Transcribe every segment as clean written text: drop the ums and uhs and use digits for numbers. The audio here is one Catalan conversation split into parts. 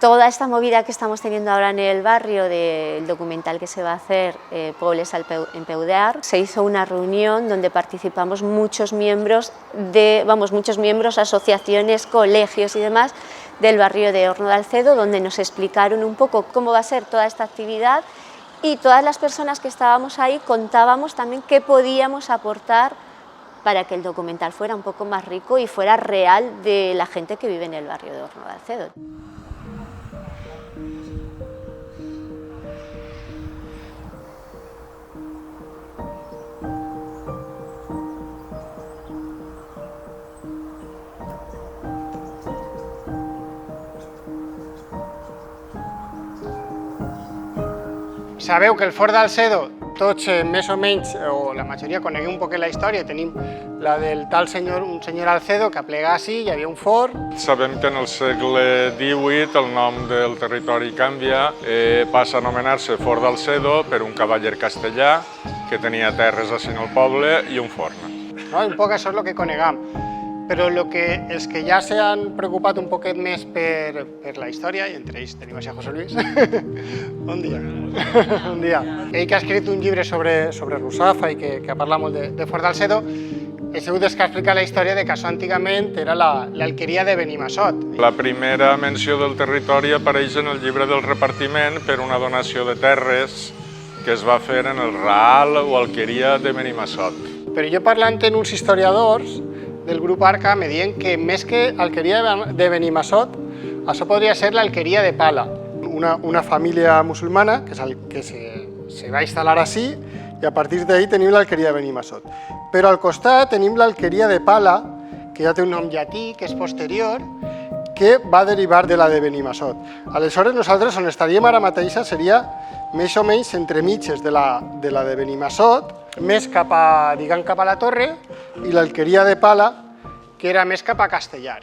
Toda esta movida que estamos teniendo ahora en el barrio del documental que se va a hacer, Pobles al Empeudear, se hizo una reunión donde participamos muchos miembros, asociaciones, colegios y demás del barrio de Horno de Alcedo, donde nos explicaron un poco cómo va a ser toda esta actividad y todas las personas que estábamos ahí contábamos también qué podíamos aportar para que el documental fuera un poco más rico y fuera real de la gente que vive en el barrio de Horno de Alcedo. Sabeu que el Fort d'Alcedo, tots més o menys, o la majoria conegueu un poc la història, tenim la del tal senyor, un senyor Alcedo que plega així, hi havia un fort. Sabem que en el segle XVIII el nom del territori canvia, passa a anomenar-se Fort d'Alcedo per un cavaller castellà que tenia terres així al poble i un forn. No? Un poc això és el que coneguem. Però els que ja s'han preocupat un poquet més per la història, i entre ells tenim a José Luis, bon dia. Bon dia. Ell que ha escrit un llibre sobre Russafa i que parla molt de Fort d'Alcedo, és un dels que explica la història de que això antigament era l'alqueria de Benimassot. La primera menció del territori apareix en el llibre del repartiment per una donació de terres que es va fer en el Raal o alqueria de Benimassot. Però jo parlant amb uns historiadors del grup Arca me diuen que més que alqueria de Benimassot, això podria ser l'alqueria de Pala, una família musulmana que se va instal·lar així i a partir d'ahí tenim l'alqueria de Benimassot. Però al costat tenim l'alqueria de Pala, que ja té un nom llatí, que és posterior, que va derivar de la de Benimassot. Aleshores nosaltres on estaríem ara mateixa seria més o menys entre mitges de la de Benimassot, més cap a la torre, i l'alqueria de Pala, que era més cap a Castellar.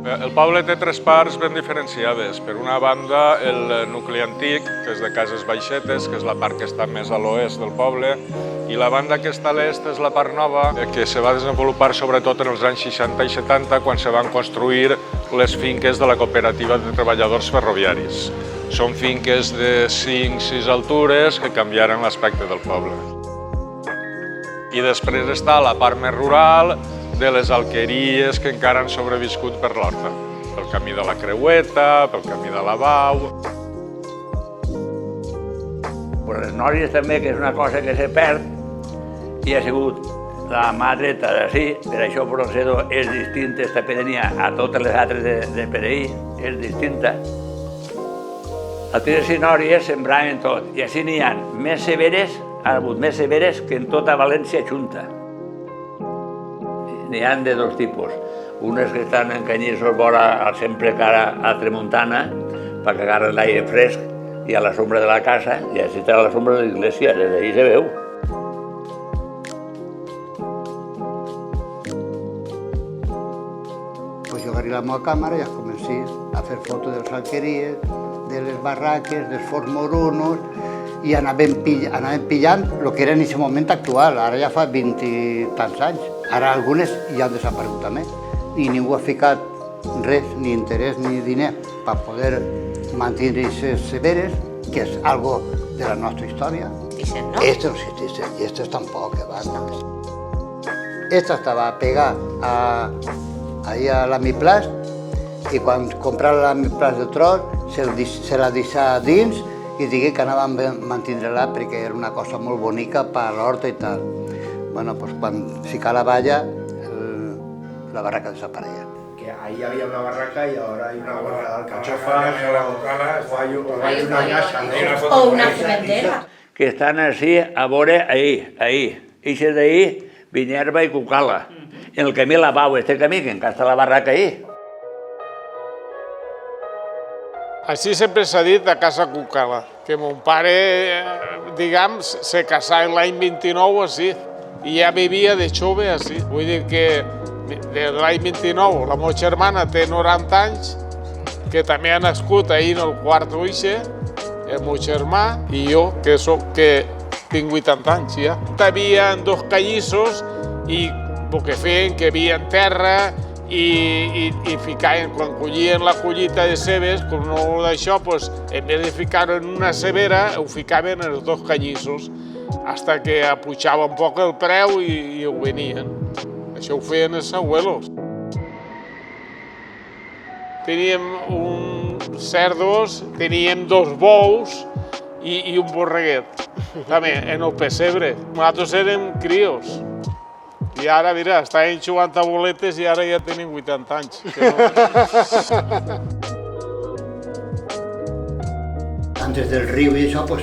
El poble té tres parts ben diferenciades. Per una banda, el nucli antic, que és de cases baixetes, que és la part que està més a l'oest del poble, i la banda que està a l'est és la part nova, que se va desenvolupar sobretot en els anys 60 i 70, quan se van construir les finques de la cooperativa de treballadors ferroviaris. Són finques de 5-6 altures que canviaren l'aspecte del poble. I després està la part més rural, de les alqueries que encara han sobreviscut per l'horta, pel camí de la Creueta, pel camí de la Bau. Les nòries també, que és una cosa que se perd, i ha sigut la mà dreta d'ací, per això Fort d'Alcedo és distinta, esta pedania, a totes les altres de per ahí, és distinta. Altres nòries sembraven tot, i així n'hi ha més severes, ha hagut més severes que en tota València junta. N'hi ha de dos tipus. Unes que estan en canyissos vora sempre cara a tramuntana, perquè agarren l'aire fresc i a la sombra de la casa, i així està a la sombra de l'església, des d'ahí se veu. Pues jo agarré la meva càmera i comencé a fer fotos de les alqueries, de les barraques, dels forts morunos, i anàvem pillant el que era en aquest moment actual. Ara ja fa 20 i tants anys. Ara algunes ja han desaparegut també. I ningú ha ficat res, ni interès ni diner, per poder mantenir aquestes severes, que és algo de la nostra història. Dicen, ¿no? Estos no existeixen, i estos tampoc, que van. Esta estava pegada ahí a l'amiplast, i quan comprava l'amiplast de tros, se la deixava dins i digué que anàvem a mantindre-la perquè era una cosa molt bonica per l'horta i tal. Bueno, pues quan fica la valla, la barraca desapareía. Que ahí había una barraca y ahora hay una barraca de alcachofas o hay una casa. O una cimentera. Que estan així a veure ahí. Ixes d'ahí, Vinyerba i Cucala. En el camí la Bau, este camí, que encara està la barraca ahí. Així sempre s'ha dit a Casa Cucala, que mon pare, diguem, se casà l'any 29 així, i ja vivia de jove així. Vull dir que de l'any 29 la meva germana té 90 anys, que també ha nascut ahir en el quart d'Uixe, el meu germà i jo, que tinc 80 anys ja. Hi havia 2 callissos i el que feien que havia terra i ficaven, quan collien la collita de cebes, com no d'això, en vez de ficar-ho en una cebera, ho ficaven en els 2 callissos, fins que apujava un poc el preu i ho venien. Això ho feien els abuelos. Teníem uns cerdos, teníem 2 bous i un borreguet, també, en el pessebre. Nosaltres érem crios. I ara, mira, estàvem jugant a boletes i ara ja tenim 80 anys. Antes del riu i això, pues,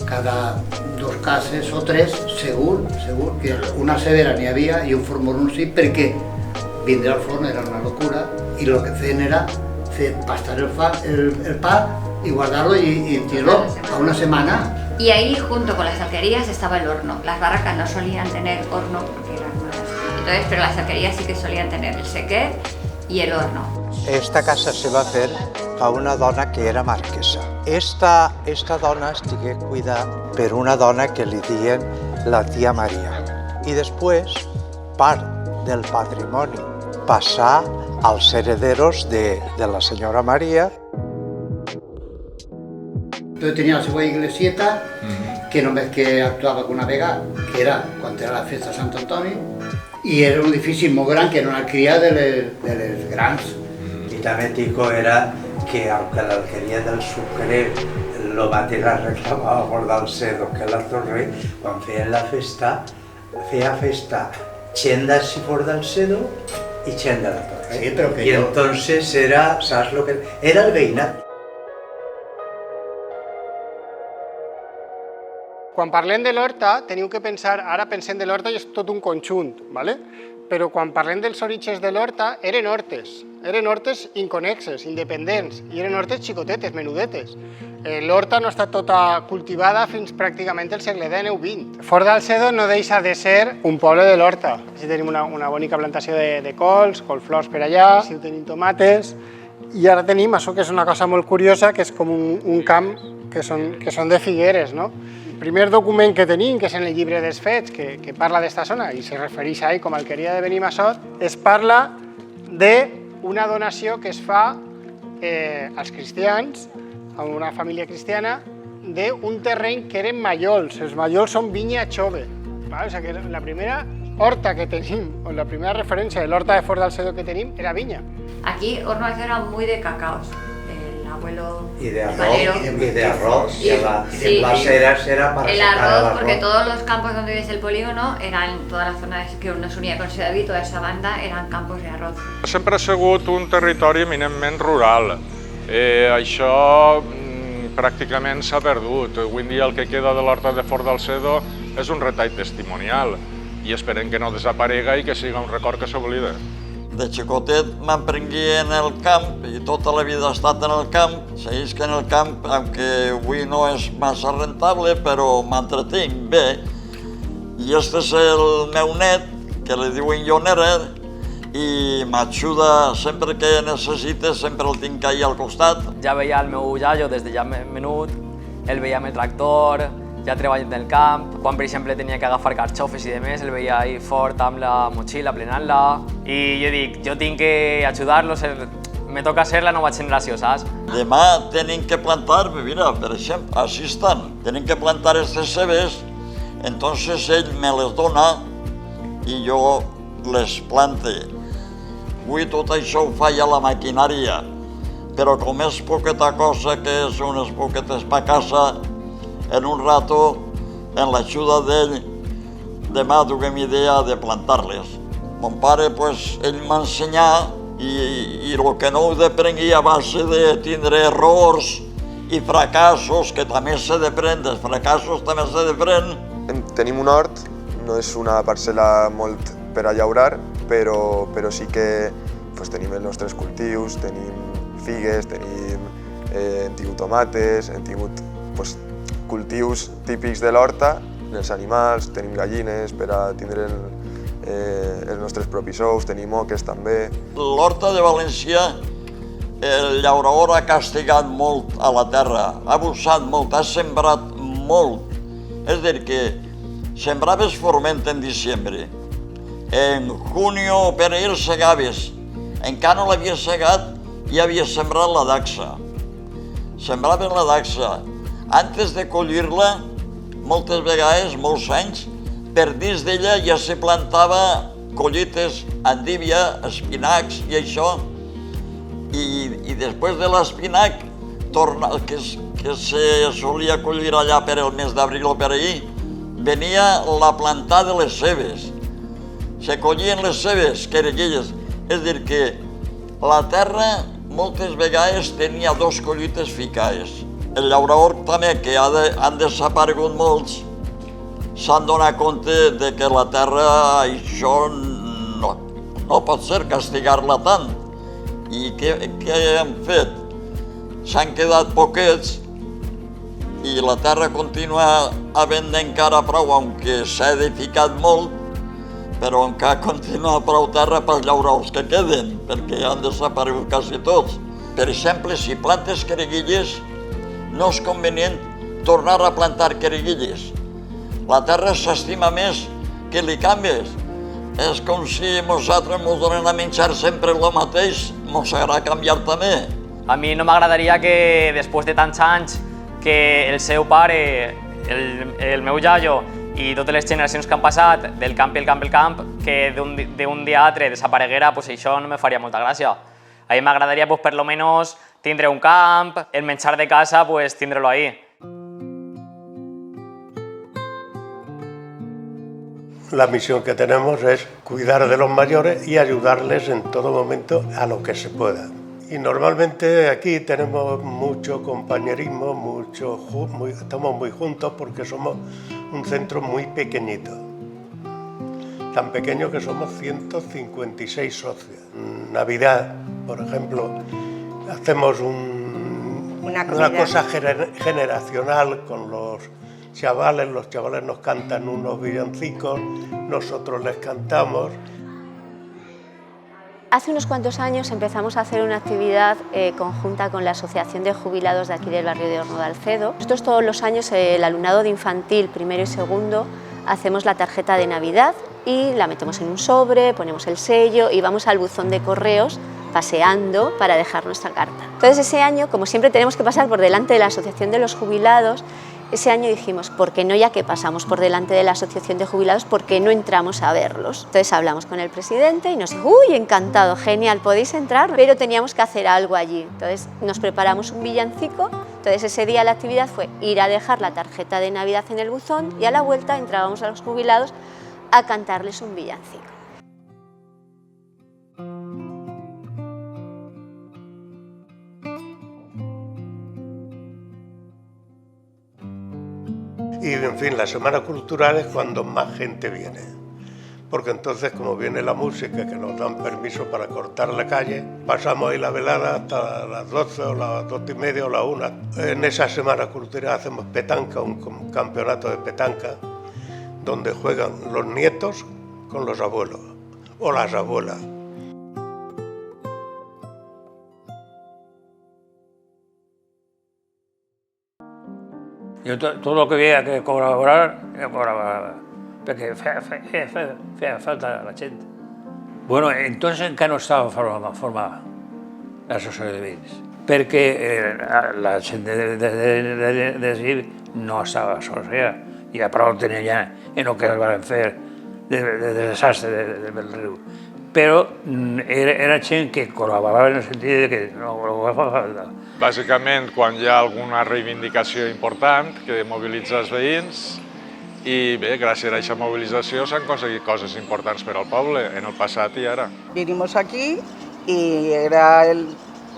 cada 2 cases o 3, segur que una cebera n'hi havia i un formorum sí, perquè vindre al forn era una locura i el que feien era pastar el pa y guardarlo y tirarlo a una semana. Y ahí, junto con las alquerías, estaba el horno. Las barracas no solían tener horno porque eran nuevas. Entonces, pero las alquerías sí que solían tener el sequer y el horno. Esta casa se va fer a una dona que era marquesa. Esta dona estigué cuidada per una dona que li deien la tia Maria. I després, part del patrimoni passà als herederos de la senyora Maria. Entonces tenía la segunda iglesieta, que només que actuava una vegada, que era quan era la festa de Sant Antoni, i era un edifici molt gran, que era una alqueria de les grans. I també tico era que aunque la alqueria del Sucre lo va tirar reclamaba por Dalcedo, que la torre, quan feien la festa, feia festa gent d'ací por Dalcedo i gent de la torre. Sí, pero que I entonces era, saps lo que... Era el veïnat. Quan parlem de l'Horta, teniu que pensar, ara pensem de l'Horta i és tot un conjunt, ¿vale? Però quan parlem dels orígens de l'Horta, eren hortes inconexes, independents, i eren hortes xicotetes, menudetes. L'Horta no està tota cultivada fins pràcticament el segle XIX-XX. Fort d'Alcedo no deixa de ser un poble de l'Horta. Així tenim una bonica plantació de cols, colflors per allà, així tenim tomates, i ara tenim això que és una cosa molt curiosa, que és com un camp que són de figueres, no? El primer document que tenim, que és en el llibre dels fets, que parla d'esta zona i se refereix a ell com a alqueria de Benimassot, es parla d'una donació que es fa als cristians, a una família cristiana, d'un terreny que eren mallols. Els mallols són vinya jove. O sigui que la primera horta que tenim, o la primera referència de l'horta de Fort d'Alcedo que tenim, era vinya. Aquí Horno de Alcedo era muy de cacaos. El abuelo Y de arroz, panero. y de arroz, Y- sí, las sí. eras era para El sacar arroz, el arroz. porque todos los campos donde ves el polígono eran toda la zona que nos unía con Sedaví, toda esa banda eran campos de arroz. Sempre ha sigut un territori eminentment rural. Això pràcticament s'ha perdut. Avui en dia el que queda de l'Horta de Fort d'Alcedo és un retall testimonial i esperem que no desaparega i que siga un record que s'oblida. De xicotet m'emprengué en el camp i tota la vida he estat en el camp. Segueix que en el camp, aunque avui no és massa rentable, però m'entretinc bé. I este és el meu net, que li diuen Llonera, i m'ajuda sempre que necessite, sempre el tinc ahí al costat. Ja veia el meu iaio des de ja menut, el veia amb el tractor, ja treballant en el camp. Quan, per exemple, tenia que agafar carxofes i demés, el veia ahí fort amb la motxilla, plenant-la. I jo dic, jo tinc que ajudar-los, me toca ser la nova generació, saps? Demà tenen que plantar, mira, per exemple, així estan. Tenen que plantar aquestes cebes, entonces ell me les dona i jo les plante. Avui tot això ho fa ja la maquinària, però com és poqueta cosa, que és unes poquetes per casa, en un rato, en l'ajuda d'ell, demà duguem idea de plantar-les. Mon pare, pues, ell m'ensenyà i el que no ho deprengui a base de tindre errors i fracassos, que també s'ha de prendre, els fracassos també s'ha de prendre. Tenim un hort, no és una parcel·la molt per a llaurar, però sí que tenim els nostres cultius, tenim figues, hem tingut tomates, hem tingut cultius típics de l'horta, els animals, tenim gallines per a tindre els nostres propis ous, tenim oques també. L'horta de València, el llaurador ha castigat molt a la terra, ha abusat molt, ha sembrat molt És a dir, que sembraves forment en diciembre, en junio per ahir segaves, encara no l'havies segat i havies sembrat la dacsa. Sembraves la dacsa. Antes de collir-la, moltes vegades, molts anys, per dins d'ella ja se plantava collites, endívia, espinacs i això. I després de l'espinac, que se solia collir allà per el mes d'abril o per ahir, venia la plantada de les cebes. Se collien les cebes, querellilles. És a dir, que la terra moltes vegades tenia dos collites ficades. El llaurador també, que han desaparegut molts, s'han donat compte de que la terra, això no pot ser castigar-la tant. I què han fet? S'han quedat poquets i la terra continua havent encara prou, aunque s'ha edificat molt, però encara continua prou terra pels llauradors que queden, perquè han desaparegut quasi tots. Per exemple, si plantes queriguilles, no és convenient tornar a plantar queriguilles. La terra s'estima més que li canvies. És com si nosaltres ens donem a menjar sempre el mateix, ens agrada canviar també. A mi no m'agradaria que després de tants anys que el seu pare, el meu iaio i totes les generacions que han passat del camp, que d'un dia a altre desapareguera, pues això no me faria molta gràcia. A mi m'agradaria per lo menos tindre un camp, el menjar de casa, pues tindre-lo ahí. La misión que tenemos es cuidar de los mayores y ayudarles en todo momento a lo que se pueda. Y normalmente aquí tenemos mucho compañerismo, estamos muy juntos porque somos un centro muy pequeñito. Tan pequeño que somos 156 socios. Navidad, por ejemplo, hacemos una cosa generacional con los chavales nos cantan unos villancicos, nosotros les cantamos. Hace unos cuantos años empezamos a hacer una actividad conjunta con la Asociación de Jubilados de aquí del barrio de Horno de Alcedo. Nosotros todos los años, el alumnado de infantil, primero y segundo, hacemos la tarjeta de Navidad y la metemos en un sobre, ponemos el sello y vamos al buzón de correos paseando para dejar nuestra carta. Entonces ese año, como siempre tenemos que pasar por delante de la Asociación de los Jubilados, ese año dijimos, ¿por qué no, ya que pasamos por delante de la Asociación de Jubilados, por qué no entramos a verlos? Entonces hablamos con el presidente y nos dijo, uy, encantado, genial, podéis entrar, pero teníamos que hacer algo allí. Entonces nos preparamos un villancico, entonces ese día la actividad fue ir a dejar la tarjeta de Navidad en el buzón y a la vuelta entrábamos a los jubilados a cantarles un villancico. Y en fin, la Semana Cultural es cuando más gente viene, porque entonces como viene la música, que nos dan permiso para cortar la calle, pasamos ahí la velada hasta las 12 o las 12:30 o las 1. En esa Semana Cultural hacemos petanca, un campeonato de petanca, donde juegan los nietos con los abuelos o las abuelas. Jo tot el que havia que col·laborar, jo col·laborava, perquè feia falta la gent. Bueno, entonces encara no estava formada l'associació de veïns, perquè la gent de Gir no estava associada, i a prou tenia ja en el que es van fer de desastre del riu. Però era gent que col·laborava en el sentit que no fa falta. Bàsicament, quan hi ha alguna reivindicació important que mobilitza els veïns, i bé, gràcies a aquesta movilització s'han aconseguit coses importants per al poble, en el passat i ara. Vinimos aquí y era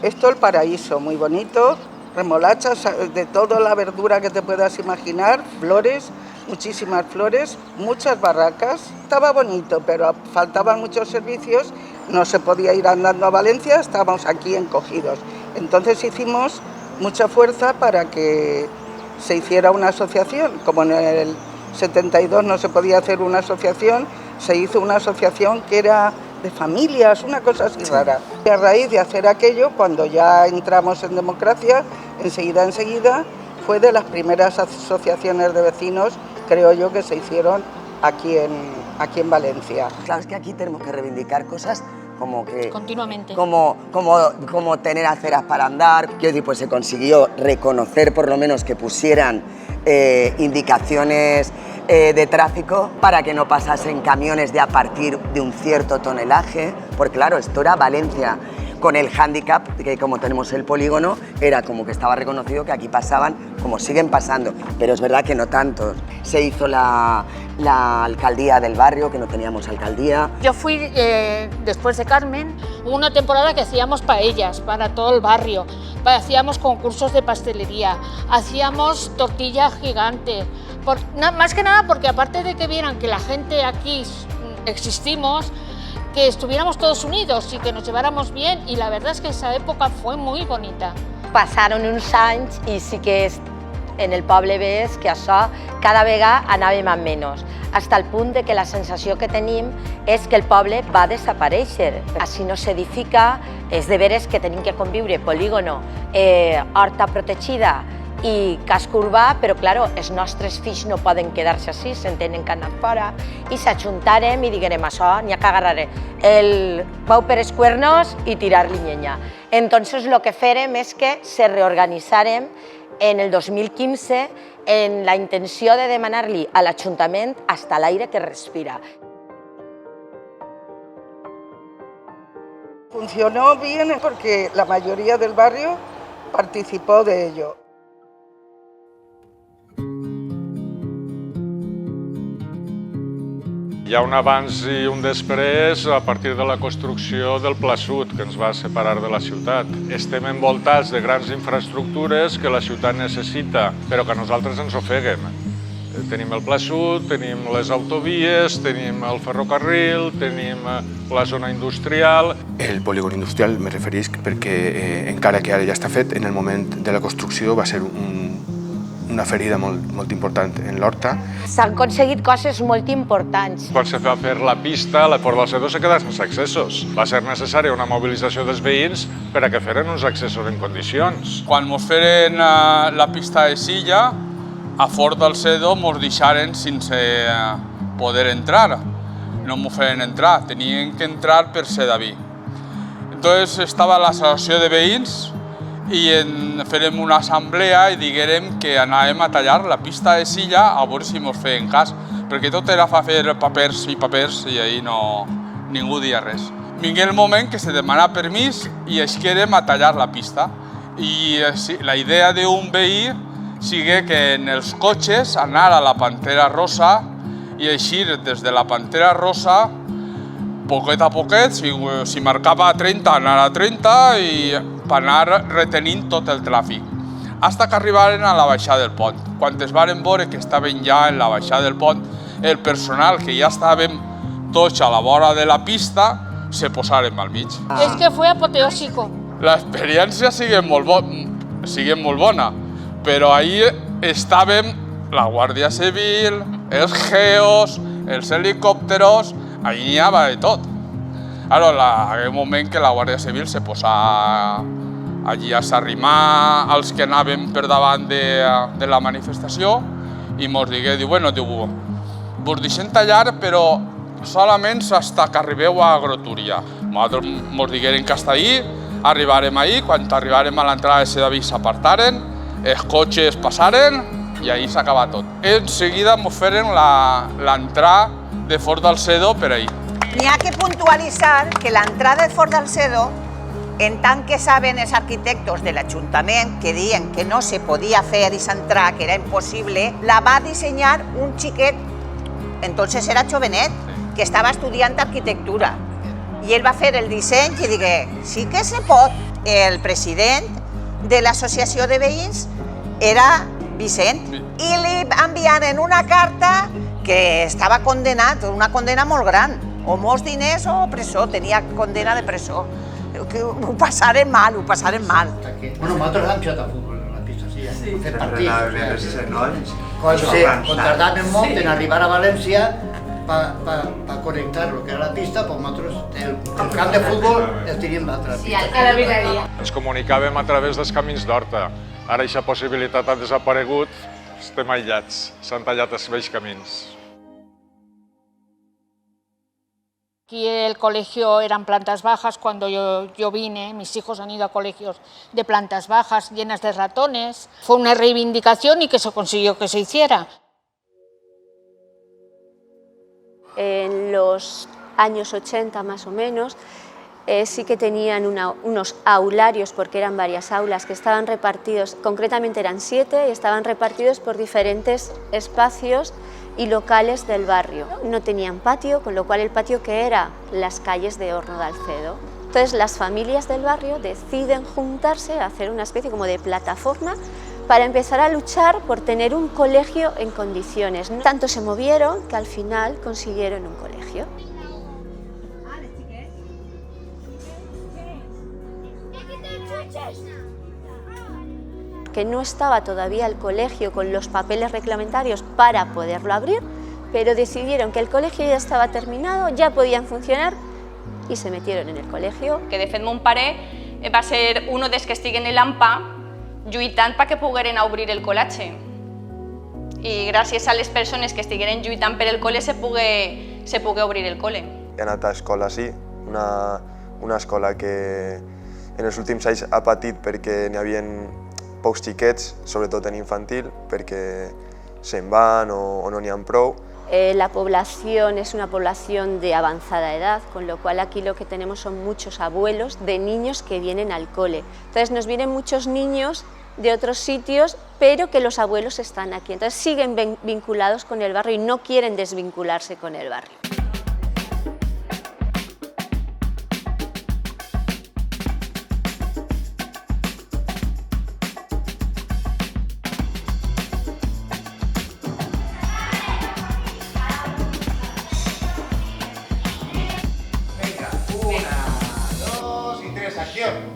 esto el paraíso, muy bonito, remolachas, de toda la verdura que te puedas imaginar, flores, muchísimas flores, muchas barracas. Estaba bonito, pero faltaban muchos servicios, no se podía ir andando a Valencia, estábamos aquí encogidos. Entonces hicimos mucha fuerza para que se hiciera una asociación. Como en el 72 no se podía hacer una asociación, se hizo una asociación que era de familias, una cosa así rara. Y a raíz de hacer aquello, cuando ya entramos en democracia, enseguida, fue de las primeras asociaciones de vecinos creo yo, que se hicieron aquí en Valencia. Claro, es que aquí tenemos que reivindicar cosas como que... Continuamente. Como tener aceras para andar. Quiero decir, pues se consiguió reconocer por lo menos que pusieran indicaciones de tráfico para que no pasasen camiones de a partir de un cierto tonelaje, porque claro, esto era Valencia con el hándicap, que como tenemos el polígono, era como que estaba reconocido que aquí pasaban, como siguen pasando, pero es verdad que no tantos. Se hizo la alcaldía del barrio, que no teníamos alcaldía. Yo fui, después de Carmen, una temporada que hacíamos paellas para todo el barrio, hacíamos concursos de pastelería, hacíamos tortilla gigante, más que nada porque aparte de que vieran que la gente aquí existimos, que estuviéramos todos unidos y que nos lleváramos bien, y la verdad es que esa època fue muy bonita. Passaron uns anys i sí que en el poble ves que això cada vegada anàvem amb menys, fins al punt de que la sensació que tenim és que el poble va desaparèixer. Si no s'edifica, és de veres que tenim que conviure polígono, horta protegida i casc urbà, però claro, els nostres fills no poden quedar-se així, s'entenen que han anat fora, i s'ajuntarem i diguem això, n'hi ha que agarrar el bou per els cuernos i tirar-li llenya. Entonces lo que farem és que se reorganitzarem en el 2015 en la intenció de demanar-li a l'Ajuntament hasta l'aire que respira. Funcionó bien porque la mayoría del barrio participó de ello. Hi ha un abans i un després a partir de la construcció del Pla Sud, que ens va separar de la ciutat. Estem envoltats de grans infraestructures que la ciutat necessita, però que nosaltres ens ofeguem. Tenim el Pla Sud, tenim les autovies, tenim el ferrocarril, tenim la zona industrial. El polígon industrial me referís perquè, encara que ara ja està fet, en el moment de la construcció va ser una ferida molt important en l'horta. S'han aconseguit coses molt importants. Quan se va fer la pista, la Fort del Cedó se quedà sense accessos. Va ser necessària una mobilització dels veïns per a que feren uns accessos en condicions. Quan mos feren la pista de silla, a Fort del Cedó mos deixaren sense poder entrar. No mos feren entrar, tenien que entrar per Sedaví. Entonces estava l'associació de veïns i farem una assemblea i diguérem que anàvem a tallar la pista de silla a veure si mos feien cas, perquè tot era fer papers i ahir ningú dia res. Vingué el moment que se demana permís i esquerem a tallar la pista. I la idea d'un veí sigui que en els cotxes anar a la Pantera Rosa i eixir des de la Pantera Rosa poquet a poquet, si marcava 30, anar a 30 i per anar retenint tot el tràfic. Fins que arribaren a la baixada del pont. Quan es varen veure que estaven ja en la baixada del pont, el personal que ja estàvem tots a la vora de la pista se posaren al mig. Es que fue apoteósico. L'experiència sigue molt bona, però ahir estàvem la Guàrdia Civil, els GEOs, els helicòpteros, ahir n'hi havia de tot. Ara, en aquell moment que la Guàrdia Civil se posa allí a s'arrimar als que anàvem per davant de la manifestació i mos digué, bueno, vos deixem tallar, però solament fins que arribeu a Grotúria. Nosaltres mos digueren que fins ahir, arribarem ahir, quan arribarem a l'entrada de Sedaví s'apartaren, els cotxes passaren i ahir s'acaba tot. En seguida mos feren l'entrada de Fort del Cedó per ahir. N'hi ha que puntualitzar que l'entrada de Fort del Cedó, en tant que saben els arquitectes de l'Ajuntament que diuen que no se podia fer i entrar, que era impossible, la va dissenyar un xiquet, entonces era jovenet, que estava estudiant arquitectura. I ell va fer el disseny i digué, sí que se pot. El president de l'associació de veïns era Vicent i li enviaren una carta que estava condenat, una condena molt gran, o molts diners o presó, tenia condena de presó. Que ho passaren mal, ho passaren mal. Bueno, nosaltres hem jugat a futbol en la pista, sí, hem fet partits. Quan tardàvem molt en arribar a València per connectar lo que era la pista, doncs nosaltres el camp de futbol el teníem l'altra pista. Ens comunicàvem a través dels camins d'horta. Ara aquesta possibilitat ha desaparegut estem aïllats, s'han tallat els vells camins. Aquí el colegio eran plantas bajas cuando yo vine, mis hijos han ido a colegios de plantas bajas llenas de ratones. Fue una reivindicación y que se consiguió que se hiciera. En los años 80 más o menos sí que tenían unos aularios, porque eran varias aulas que estaban repartidos, concretamente eran 7, y estaban repartidos por diferentes espacios y locales del barrio. No tenían patio, con lo cual el patio que era las calles de Horno de Alcedo. Entonces las familias del barrio deciden juntarse a hacer una especie como de plataforma para empezar a luchar por tener un colegio en condiciones. Tanto se movieron que al final consiguieron un colegio. Que no estaba todavía el colegio con los papeles reglamentarios para poderlo abrir, pero decidieron que el colegio ya estaba terminado, ya podían funcionar y se metieron en el colegio. Que de fet mon pare va ser uno dels que estiguen en l'AMPA lluitant perquè pogueren obrir el col·legi. I gràcies a les persones que estigueren lluitant per el col·le se pogué obrir el col·le. He anat a escola, sí, una escola que en els últims anys ha patit perquè n'hi havia pocs xiquets, sobretot en infantil, perquè se'n van o no n'hi ha prou. La población es una población de avanzada edad, con lo cual aquí lo que tenemos son muchos abuelos de niños que vienen al cole. Entonces nos vienen muchos niños de otros sitios, pero que los abuelos están aquí. Entonces siguen vinculados con el barrio y no quieren desvincularse con el barrio.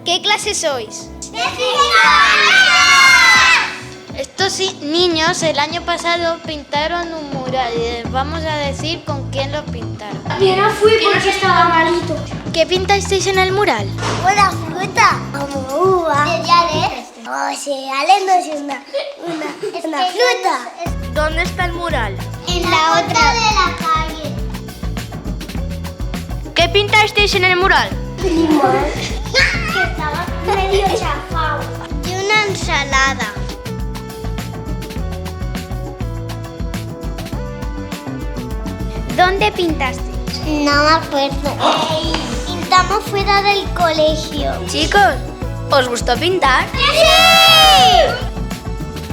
¿Qué clase sois? Estos niños el año pasado pintaron un mural y les vamos a decir con quién lo pintaron. Yo no fui porque estaba malito. ¿Qué pintasteis en el mural? Una fruta, como uva. O sea, no es una fruta. ¿Dónde está el mural? En la otra de la calle. ¿Qué pintasteis en el mural? Limón. Que estaba medio chafado. Y una ensalada. ¿Dónde pintaste? No me acuerdo. Pintamos fuera del colegio. Chicos, ¿os gustó pintar? ¡Sí!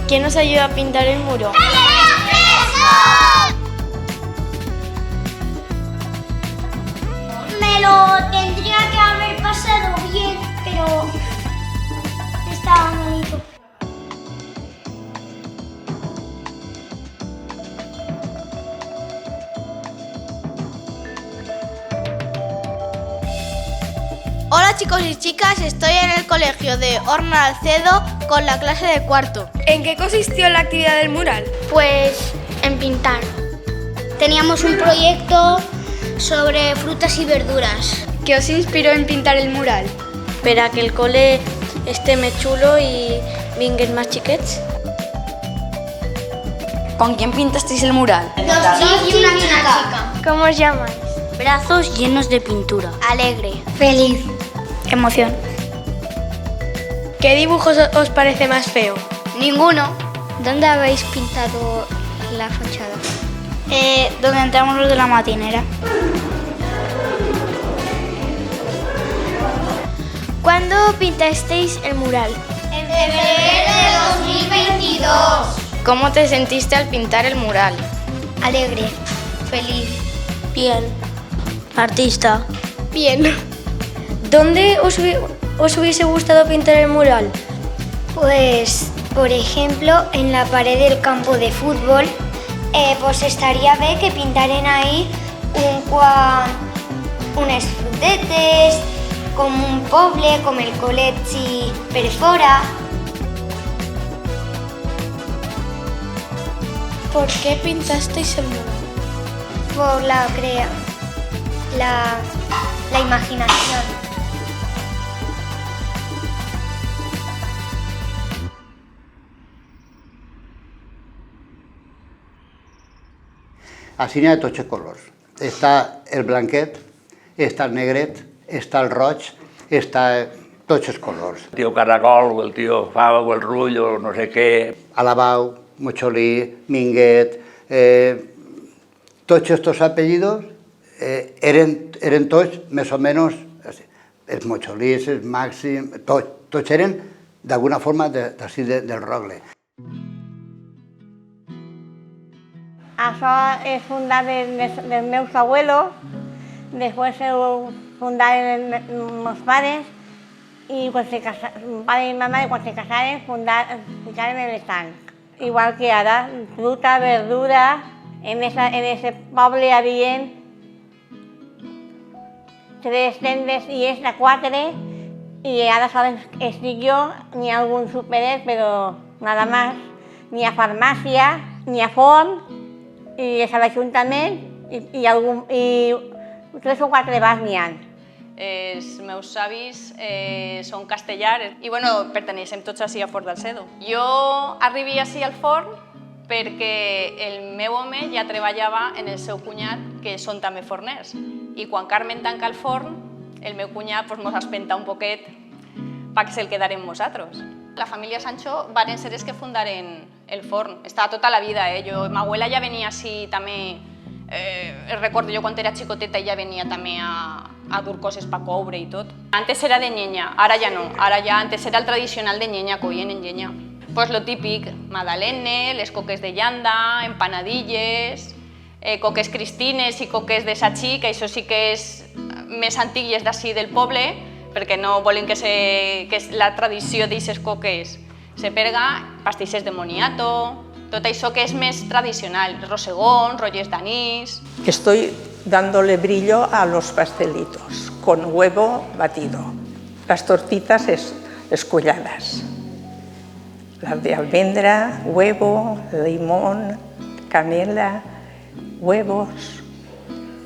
¿Quién nos ayuda a pintar el muro? Me lo tendría que haber pasado bien, pero estaba malito. Hola chicos y chicas, estoy en el colegio de Horno de Alcedo con la clase de cuarto. ¿En qué consistió la actividad del mural? Pues en pintar. Teníamos un proyecto sobre frutas y verduras. ¿Qué os inspiró en pintar el mural? Para que el cole esté más chulo y vinguen más chiquets. ¿Con quién pintasteis el mural? Dos chicos y una chica. ¿Cómo os llamáis? Brazos llenos de pintura. Alegre. Feliz. Emoción. ¿Qué dibujo os parece más feo? Ninguno. ¿Dónde habéis pintado la fachada? Donde entramos los de la matinera. ¿Cuándo pintasteis el mural? En febrero de 2022. ¿Cómo te sentiste al pintar el mural? Alegre. Feliz. Bien. Artista. Bien. ¿Dónde os hubiese gustado pintar el mural? Pues, por ejemplo, en la pared del campo de fútbol, pues estaría bien que pintaren ahí unes frutetes, com un poble, com el col·legi per fora. ¿Por qué pintasteis el mural? Por la imaginación. Així n'hi ha de tots els colors. Està el blanquet, està el negret, està el roig, està tots els colors. El tio Caracol, o el tio Fava, o el Rull, o no sé què. Alabau, Mocholí, Minguet, tots aquests apellidos eren tots més o menys, els Mocholís, els Màxim, tots eren d'alguna forma d'ací del Rogle. Això és fundat dels meus abuelos, després ho fundaren meus pares, i quan se casaven, pare i mama, quan se casaren, ficaren en l'estanc. Igual que ara, fruta, verdura, en aquest poble hi havia 3 tendes i és de 4, i ara sols estic jo, n'hi ha algun superet, però nada más. N'hi ha farmàcia, n'hi ha forn, i és a l'Ajuntament, i 3 o 4 bars n'hi ha. Els meus avis són castellars i perteneixem tots així a Fort del Sedo. Jo arribi així al forn perquè el meu home ja treballava en el seu cunyat, que són també forners. I quan Carmen tanca el forn, el meu cunyat mos espenta un poquet perquè se'l quedarem nosaltres. La família Sancho van ser els que fundaren el forn. Estava tota la vida, Ma abuela ja venia així també. Recordo jo quan era xicoteta ella venia també a dur coses per coure i tot. Antes era de llenya, ara ja no. Ara ja antes era el tradicional de llenya, coïen en llenya. Pues lo típic, magdalene, les coques de llanda, empanadilles, coques cristines i coques de satxí, que això sí que és més antic i és d'ací del poble, perquè no volen que la tradició d'aquestes coques se perga, pastisses de moniato, tot això que és més tradicional, rosegón, rolles d'anís. Estoy dándole brillo a los pastelitos con huevo batido, las tortitas esculladas, las de almendra, huevo, limón, canela, huevos,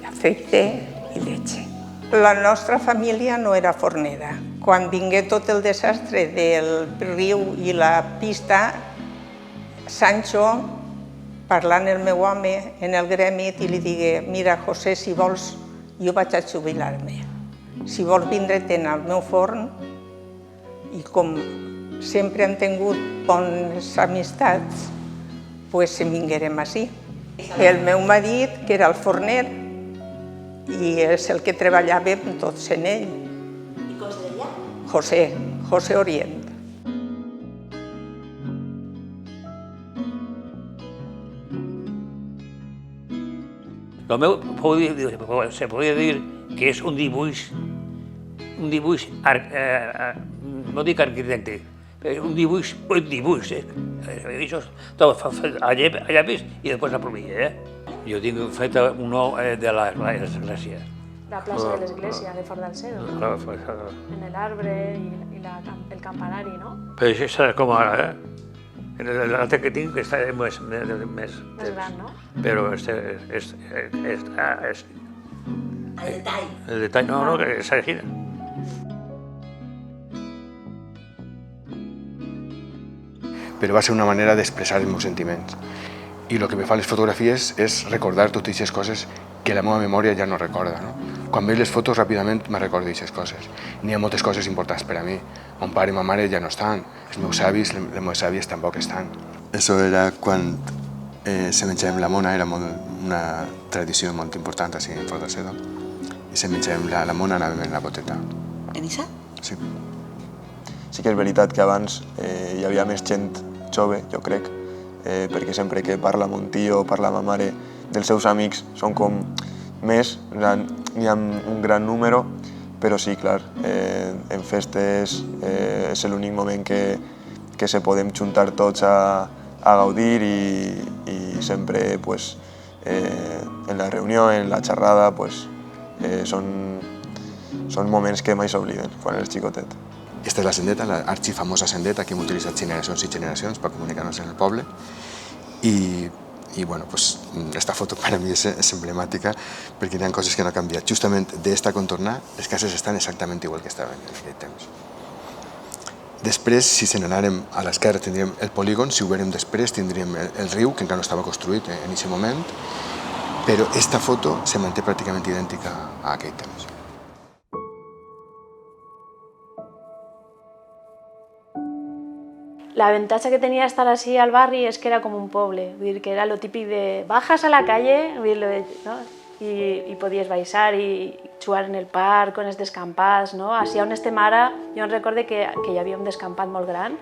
aceite i leche. La nostra família no era fornera. Quan vingué tot el desastre del riu i la pista, Sancho, parlant el meu home en el gremi, i li digué: mira, José, si vols, jo vaig a jubilar-me. Si vols vindre-te'n al meu forn, i com sempre han tingut bones amistats, doncs en vinguérem ací. El meu marit, que era el forner, i és el que treballava amb tots en ell. I com es deia? José Orient. El meu se podria dir que és un dibuix, no dic arquitecte, un dibuix, això tot a llapis i després a plomilla. Jo tinc fet uno de l'església. La plaça de l'església de Fort del Sedo, en el arbre i el campanari, no? Però això és com ara, l'altre que tinc està més gran, no? Però el detall, no, que és així. Però va ser una manera d'expressar els meus sentiments. I el que me fa les fotografies és recordar totes aquestes coses que la meva memòria ja no recorda. Quan veig les fotos ràpidament me recordo aquestes coses. N'hi ha moltes coses importants per a mi. Mon pare i ma mare ja no estan, els meus avis, les meves àvies tampoc estan. Això era quan se menjàvem la mona, era una tradició molt important així en Fort del Sedo. I se menjàvem la mona, anàvem en la boteta. En això? Sí. Sí que és veritat que abans hi havia més gent jove, jo crec, perquè sempre que parla mon tio, parla ma mare dels seus amics, són com més, n'hi ha un gran número, però sí, clar, en festes és l'únic moment que se podem juntar tots a gaudir i sempre en la reunió, en la xerrada, són moments que mai s'obliden quan eres xicotet. Aquesta és la sendeta, l'arxifamosa sendeta que hem utilitzat generacions i generacions per comunicar-nos en el poble. I bueno, aquesta foto per a mi és emblemàtica perquè hi ha coses que no han canviat. Justament d'esta contornar, les cases estan exactament igual que estaven en aquell temps. Després, si se n'anàrem a l'esquerra, tindríem el polígon, si ho vèrem després, tindríem el riu, que encara no estava construït en aquest moment, però esta foto se manté pràcticament idèntica a aquell temps. L'avantatge que tenia estar així al barri és que era com un poble, vull dir que era lo típic de bajas a la calle, ¿no? I podies baixar i jugar en el parc, en els descampats, no? Així on estem ara, jo em recordo que hi havia un descampat molt gran.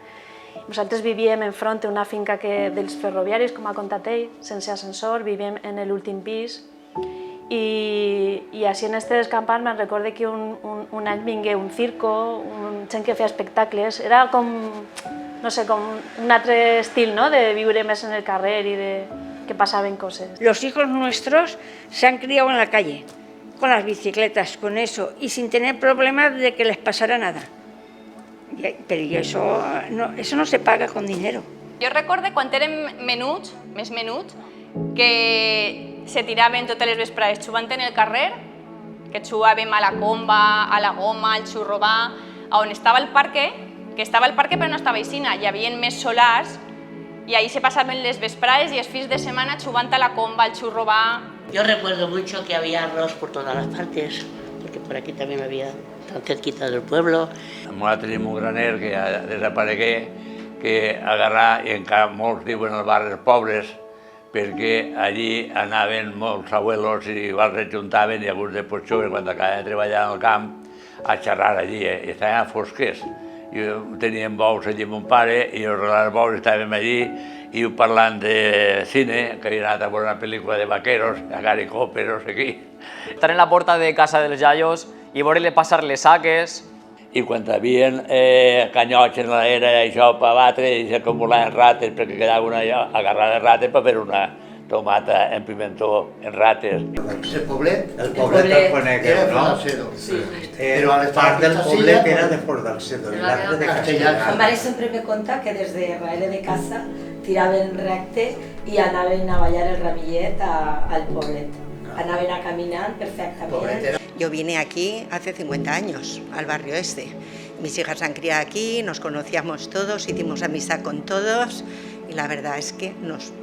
Nosaltres vivíem enfront d'una finca dels ferroviaris, com ha contat ell, sense ascensor, vivíem en l'últim pis. I així en aquest descampat me'n recordo que un any vingué un circo, gent que feia espectacles, era com, no sé, com un altre estil, ¿no? De viure més en el carrer i de que pasaban cosas. Los hijos nuestros se han criado en la calle, con las bicicletas, con eso, y sin tener problemas de que les pasara nada. Pero eso no se paga con dinero. Jo recordo quan érem menuts, més menuts, que se tiraven totes les vesprades jugant en el carrer, que jugàvem a la comba, a la goma, al xurrobà, on estava el parque, que estava el parque però no estava aixina, hi havia més solars, y ahí se pasaban las vesprades y los fines de semana jugando a la comba, al churrobà. Yo recuerdo mucho que había arroz por todas las partes, porque por aquí también había tan cerquita del pueblo. Nosaltres tenim un graner que ja desaparegué, que agarrà, i encara molts diuen els barris pobres, perquè allí anaven molts abuelos i igual se juntaven i alguns de joves, quan acabaven de treballar al camp, a xerrar allí, i estaven fosquers. Teníem bous allí amb mon pare i els bous estàvem allí i parlant de cine, que havia anat a veure una pel·lícula de vaqueros, a Gary Cooper, no sé qui. Estar en la porta de casa dels iaios i veure-li passar les saques. I quan hi havia canyots en l'era i això per batre i s'acumulaven rates perquè quedava una agarrada de rates per fer una tomata en pimentó en rates. El poblet el conegueu, no? Salcedo. Sí. Però a les part del parts poblet era de Fort d'Alcedo, l'altre de Castellà. Mon mare sempre me conta que des de darrere de casa tiraven recte i anaven a ballar el ramillet al poblet. Anaven a caminar perfectament. Yo vine aquí hace 50 años, al barrio este. Mis hijas se han criado aquí, nos conocíamos todos, hicimos amistad con todos y la verdad es que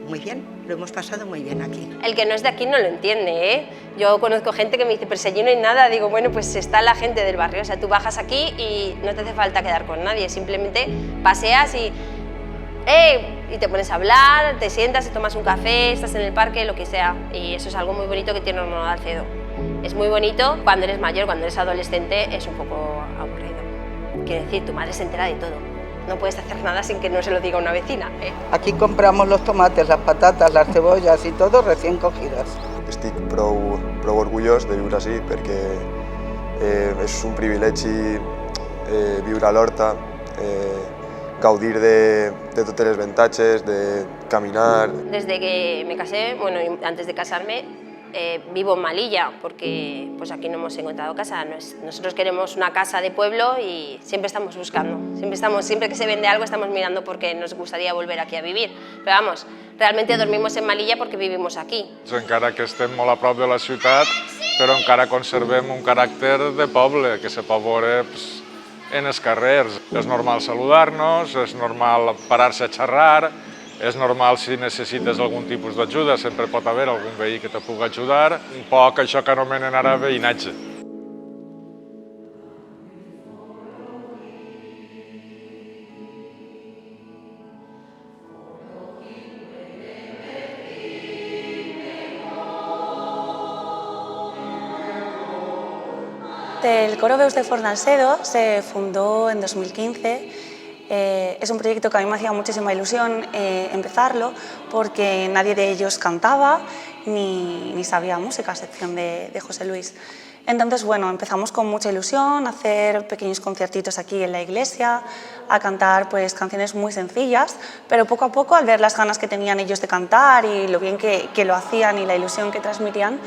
muy bien, lo hemos pasado muy bien aquí. El que no es de aquí no lo entiende, ¿eh? Yo conozco gente que me dice, pero si allí no hay nada, digo, bueno, pues está la gente del barrio, o sea, tú bajas aquí y no te hace falta quedar con nadie, simplemente paseas y te pones a hablar, te sientas, te tomas un café, estás en el parque, lo que sea, y eso es algo muy bonito que tiene Horno de Alcedo. Es muy bonito cuando eres mayor, cuando eres adolescente es un poco aburrido. Quiero decir, tu madre se entera de todo. No puedes hacer nada sin que no se lo diga una vecina. Aquí compramos los tomates, las patatas, las cebollas y todo recién cogidas. Estic prou orgullós de viure així perquè és un privilegi viure a l'horta, gaudir de totes les avantatges, de caminar. Desde que me casé, bueno, antes de casarme, vivo en Malilla porque pues aquí no hemos encontrado casa. Nosotros queremos una casa de pueblo y siempre estamos buscando. Siempre que se vende algo estamos mirando porque nos gustaría volver aquí a vivir. Pero vamos, realmente dormimos en Malilla porque vivimos aquí. Encara que estem molt a prop de la ciutat, però encara conservem un caràcter de poble que se pot veure en els carrers. És normal saludar-nos, és normal parar-se a xerrar, és normal si necessites algun tipus d'ajuda, sempre pot haver algun veí que te pugui ajudar. Un poc això que anomenen ara veïnatge. El Coro Veus de Fort d'Alcedo se fundó en 2015. Es un proyecto que a mí me hacía muchísima ilusión empezarlo porque nadie de ellos cantaba ni sabía música, a excepción de José Luis. Entonces, bueno, empezamos con mucha ilusión a hacer pequeños conciertitos aquí en la iglesia, a cantar pues canciones muy sencillas, pero poco a poco, al ver las ganas que tenían ellos de cantar y lo bien que lo hacían y la ilusión que transmitían,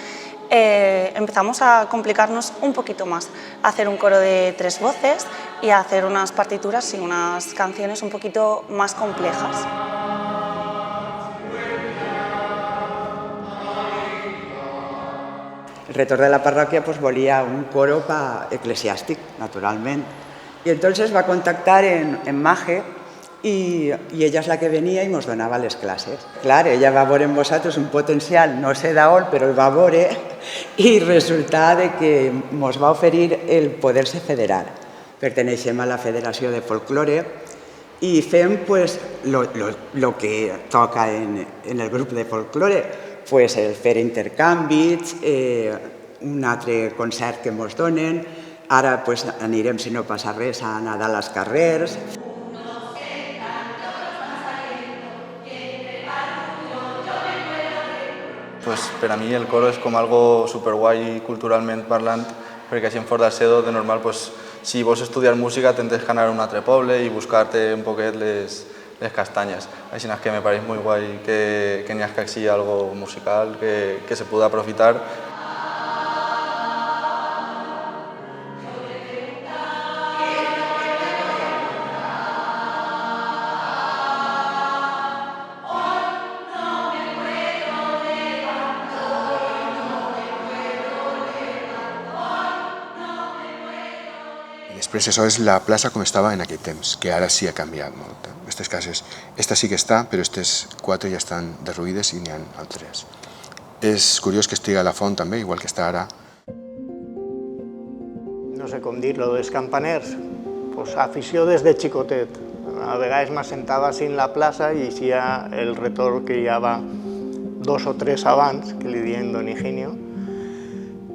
empezamos a complicarnos un poquito más, a hacer un coro de 3 voces y a hacer unas partituras y unas canciones un poquito más complejas. El rector de la parroquia pues volía un coro eclesiàstic, naturalment. Y entonces va a contactar en Maje i ella és la que venia i ens donava les classes. Clar, ella va veure en vosaltres un potencial, no sé d'on, però el va veure i resulta que ens va oferir el poder-se federar. Perteneixem a la Federació de Folklore i fem el que toca en el grup de folklore, el fer intercanvis, un altre concert que ens donen, ara anirem, si no passa res, a Nadal als carrers. Per a mi el coro és com algo superguai culturalment parlant, perquè així en Fort d'Alcedo, de normal, si vols estudiar música tens que anar a un altre poble i buscar-te un poquet les castanyes. Així que me pareix molt guai que n'hi hagi així algo musical que se pugui aprofitar. Després això és la plaça com estava en aquell temps, que ara sí ha canviat molt. Aquestes cases, esta sí que està, però aquestes 4 ja estan derruïdes i n'hi ha altres. És curiós que estigui a la font també, igual que està ara. No sé com dir-lo, dels campaners, afició des de xicotet. A vegades m'assentava així en la plaça i així el retorn que hi havia 2 o 3 abans, que li diuen Don Higinio,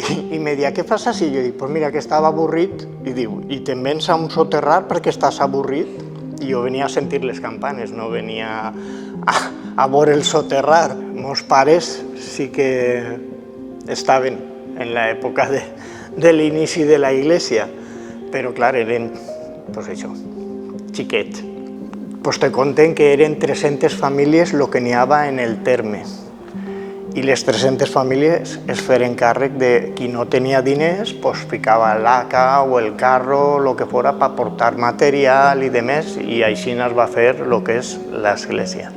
i me deia, què fas així? Jo dic, pues mira, que estava avorrit, i diu, i te'n vens a un soterrar perquè estàs avorrit? I jo venia a sentir les campanes, no venia a veure el soterrar. Meus pares sí que estaven en l'època de l'inici de la iglesia, però clar, eren, pues això, xiquet. Pues te conten que eren 300 famílies el que n'hi havia en el terme. I les 300 famílies es feren càrrec de qui no tenia diners, pues ficava l'haca o el carro, el que fora, per portar material i demés, i així es va fer el que és l'església.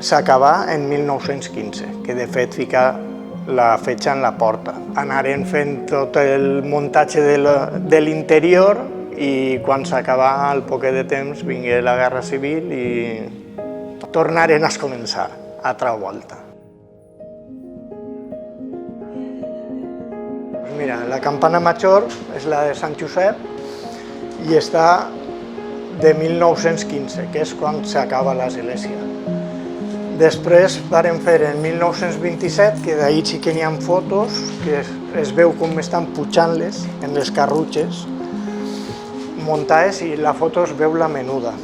S'acabà en 1915, que de fet fica la fetge en la porta. Anaren fent tot el muntatge de l'interior i quan s'acabà al poquet de temps vingué la Guerra Civil i tornaren a començar altra volta. Mira, la campana major és la de Sant Josep i està de 1915, que és quan s'acaba l'església. Després varen fer en 1927, que d'ahir sí que n'hi ha fotos, que es veu com estan pujant-les en les carrutxes muntades i la foto es veu la menuda,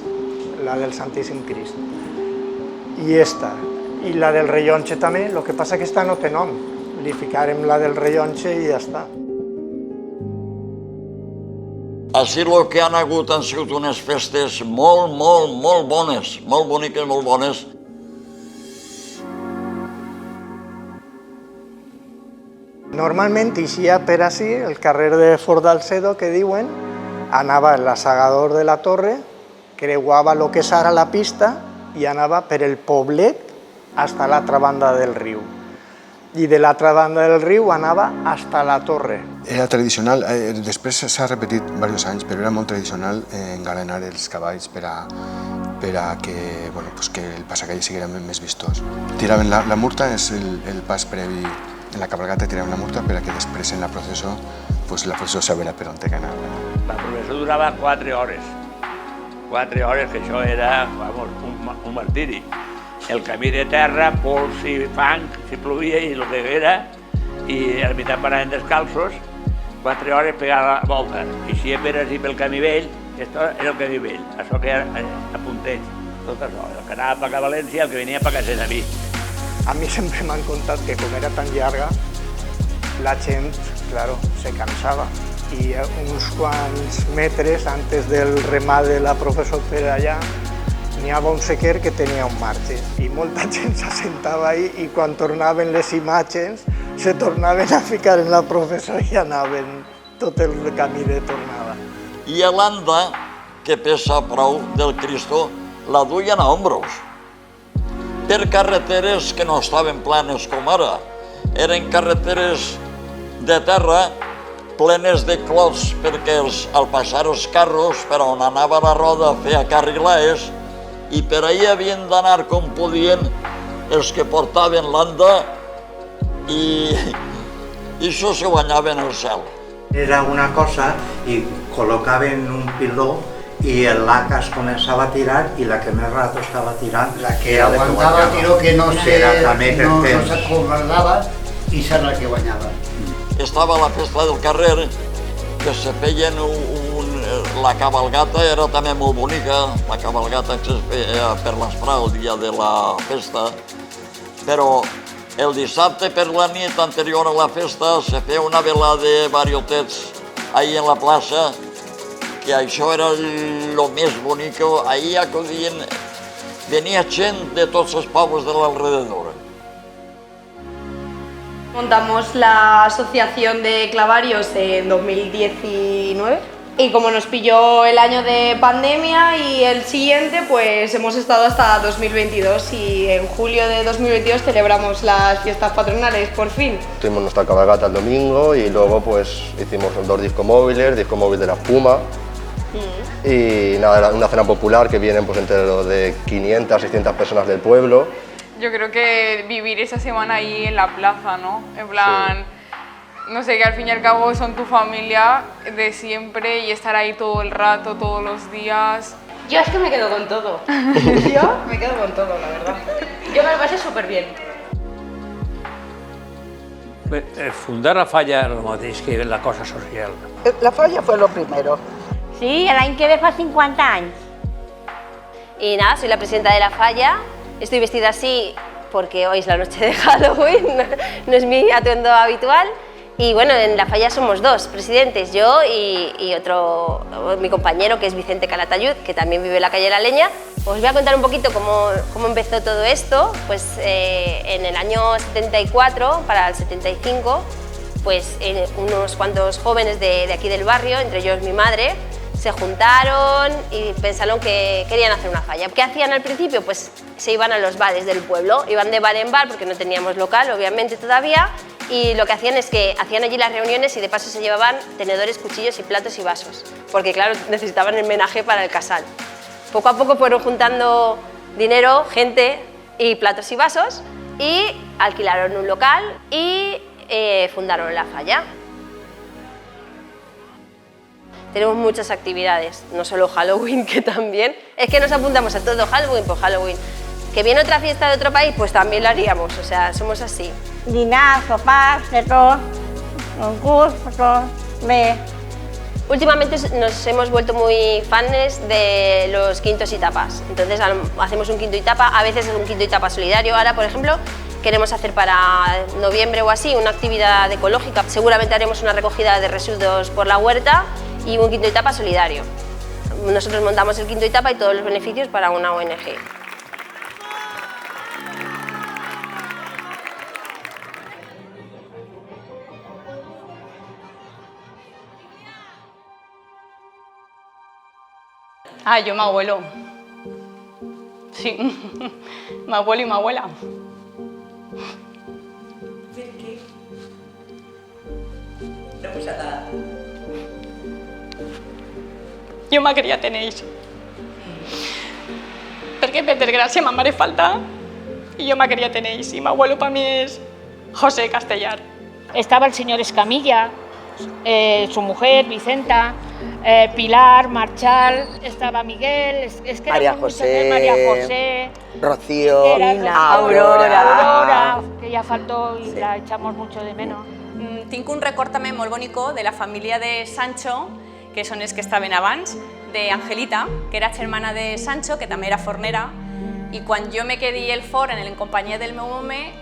la del Santíssim Crist. I esta, i la del rellonge també, el que passa que esta no té nom. Li ficarem la del rellonge i ja està. Així el que han hagut han sigut unes festes molt bones, molt boniques, molt bones. Normalment eixia per ací, el carrer de Fort d'Alcedo, que diuen, anava l'assegador de la torre, creuava el que és ara la pista i anava per el poblet fins a l'altra banda del riu. I de l'altra banda del riu anava fins a la torre. Era tradicional, després s'ha repetit diversos anys, però era molt tradicional engalanar els cavalls per a que el passacalle sigui més vistós. Tiraven la murta, és el pas previ, en la cabalgata tiraven la murta per a que després en la processó sabera per on té que anar. La processó durava 4 hores. 4 hores, que això era un martiri. El camí de terra, pols i fang, si plovia i el que era, i a la meitat anaven descalços, 4 hores pegar la volta. I si per així pel camí vell, això era el camí vell, això que era a punteig, tot això. El que anava per a València, el que venia per a casa de mi. A mi sempre m'han contat que com era tan llarga, la gent, claro, se cansava. I uns quants metres antes del remar de la professor per allà, n'hi havia un sequer que tenia un marge i molta gent s'assentava ahí i quan tornaven les imatges se tornaven a ficar en la professor i anaven tot el camí de tornada. I l'anda, que pesa prou del Cristo, la duien a ombros. Per carreteres que no estaven planes com ara. Eren carreteres de terra plenes de clots perquè al passar els carros per on anava la roda feia carrilers i per ahir havien d'anar com podien els que portaven l'anda i això se guanyaven el cel. Era una cosa i col·locaven un piló i l'ACA es començava a tirar i la que més rato estava tirant la que aguantava el tiró que no s'acomodava i serà la que guanyava. Estava la festa del carrer, que se feien la cabalgata, era també molt bonica, la cabalgata que es feia per l'Esprà el dia de la festa, però el dissabte per la nit anterior a la festa se feia una velada de variotets ahí en la plaça, que això era lo més bonic, ahí acudien, venia gent de tots els pobles de l'alrededor. Montamos la asociación de clavarios en 2019 y como nos pilló el año de pandemia y el siguiente, pues hemos estado hasta 2022 y en julio de 2022 celebramos las fiestas patronales, por fin. Tuvimos nuestra cabalgata el domingo y luego pues hicimos 2 disco móvil de la Espuma y nada, una cena popular que vienen pues entre los de 500 a 600 personas del pueblo. Yo creo que vivir esa semana ahí en la plaza, ¿no? En plan, no sé, que al fin y al cabo son tu familia de siempre y estar ahí todo el rato, todos los días. Yo es que me quedo con todo. Yo me quedo con todo, la verdad. Yo me lo pasé súper bien. Fundar la falla és el mateix que la cosa social. La falla fue lo primero. Sí, l'any que ve fa 50 anys. Y nada, soy la presidenta de la falla. Estoy vestida así porque hoy es la noche de Halloween, no es mi atuendo habitual. Y bueno, en la falla somos 2 presidentes, yo y otro, mi compañero que es Vicente Calatayud, que también vive en la calle La Leña. Os voy a contar un poquito cómo empezó todo esto. Pues en el año 74, para el 75, pues unos cuantos jóvenes de aquí del barrio, entre ellos mi madre, se juntaron y pensaron que querían hacer una falla. ¿Qué hacían al principio? Pues se iban a los bares del pueblo, iban de bar en bar porque no teníamos local, obviamente todavía, y lo que hacían es que hacían allí las reuniones y de paso se llevaban tenedores, cuchillos y platos y vasos, porque claro, necesitaban el menaje para el casal. Poco a poco fueron juntando dinero, gente y platos y vasos y alquilaron un local y fundaron la falla. Tenemos muchas actividades, no solo Halloween, que también. Es que nos apuntamos a todo Halloween por Halloween. Que viene otra fiesta de otro país, pues también lo haríamos, o sea, somos así. Dinars, sopars, de tot, concurs, tot, bé. Últimamente nos hemos vuelto muy fans de los quintos y tapas, entonces hacemos un quinto y tapa, a veces es un quinto y tapa solidario. Ahora, por ejemplo, queremos hacer para noviembre o así una actividad ecológica. Seguramente haremos una recogida de residuos por la huerta y un quinto y tapa solidario. Nosotros montamos el quinto y tapa y todos los beneficios para una ONG. Ah, yo mi abuelo. Sí, mi abuelo y mi abuela. No pasa nada. Jo me quería tenir ells. Perquè per desgràcia ma mare falta i jo me quería tenir ells. I mi abuelo per mi és José Castellar. Estaba el señor Escamilla, su mujer Vicenta, Pilar, Marchal, estaba Miguel, es que María éramos muchas, José, María José, Rocío, Aurora, que ya faltó y la echamos mucho de menos. Tinc un record també molt bonico de la família de Sancho, que són els que estaven abans, d'Angelita, que era germana de Sancho, que també era fornera, i quan jo me quedi el forn en companyia del meu home,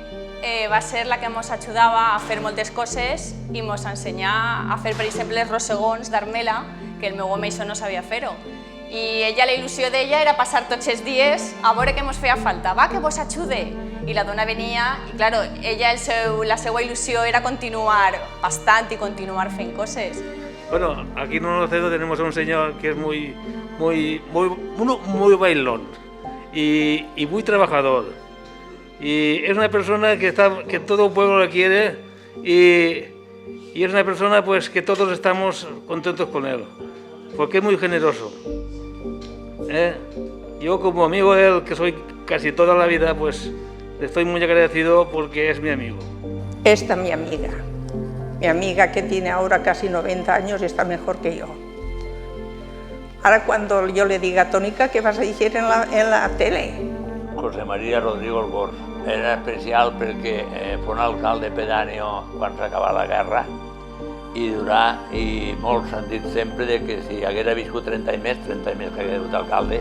va ser la que ens ajudava a fer moltes coses i ens ensenyà a fer, per exemple, els rosegons d'armela, que el meu home això no sabia fer-ho. I ella, la il·lusió d'ella era passar tots els dies a veure què ens feia falta. Va, que vos ajude! I la dona venia i, claro, ella, la seva il·lusió era continuar pastant i continuar fent coses. Bueno, aquí en Alcedo tenemos a un señor que es muy bailón y muy trabajador. Y es una persona que todo el pueblo le quiere y es una persona pues que todos estamos contentos con él, porque es muy generoso. Yo como amigo de él, que soy casi toda la vida, pues le estoy muy agradecido porque es mi amigo. Esta mi amiga que tiene ahora casi 90 años y está mejor que yo. Ahora cuando yo le diga, Tónica, ¿qué vas a decir en la tele? José María Rodrigo Alborz era especial perquè fou un alcalde pedàneo quan s'acabà la guerra i molts han dit sempre que si haguera viscut 30 anys més que haguera hagut alcalde,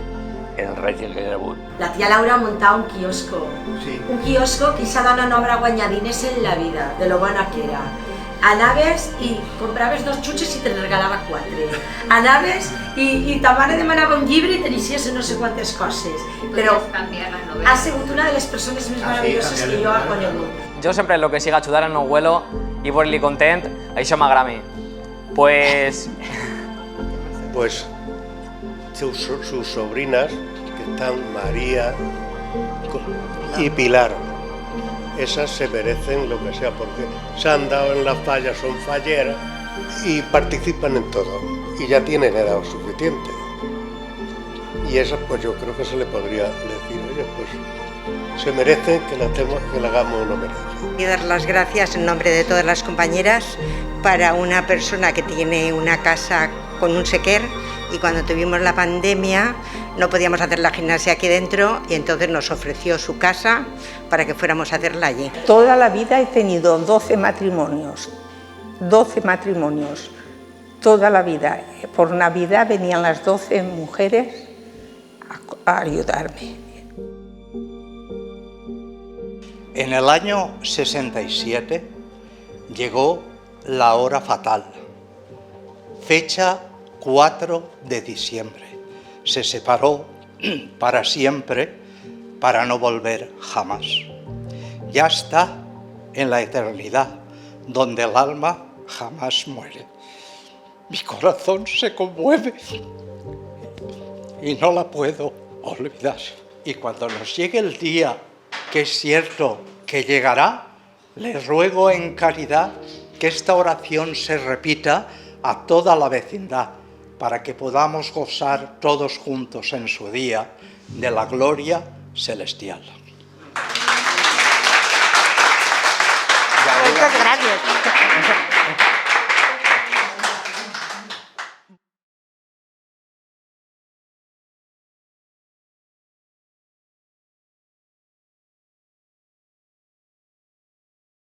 era el règim que haguera hagut. La tia Laura muntava un quiosco. Sí. Un quiosco que esa dona no habrá guanyat diners en la vida, de lo bona que era. Anaves i compraves 2 xutxes i te regalava 4. Anaves i ta mare demanava un llibre i t'inicies en no sé quantes coses. Però ha sigut una de les persones més meravelloses que jo he conegut. Jo sempre el que siga ajudar al meu abuelo i veure-li content, això m'agrada a mi. Pues sus sobrinas, que están María y Pilar, esas se merecen lo que sea, porque se han dado en las fallas, son falleras y participan en todo, y ya tienen edad suficiente. Y esas, pues yo creo que se le podría decir, oye, pues se merecen que le hagamos un homenaje. Y dar las gracias en nombre de todas las compañeras para una persona que tiene una casa con un sequer, y cuando tuvimos la pandemia no podíamos hacer la gimnasia aquí dentro y entonces nos ofreció su casa para que fuéramos a hacerla allí. Toda la vida he tenido 12 matrimonios, toda la vida. Por Navidad venían las 12 mujeres a ayudarme. En el año 67 llegó la hora fatal, fecha 4 de diciembre. Se separó para siempre, para no volver jamás. Ya está en la eternidad, donde el alma jamás muere. Mi corazón se conmueve y no la puedo olvidar. Y cuando nos llegue el día, que es cierto que llegará, le ruego en caridad que esta oración se repita a toda la vecindad, para que podamos gozar todos juntos en su día de la gloria celestial. Muchas gracias.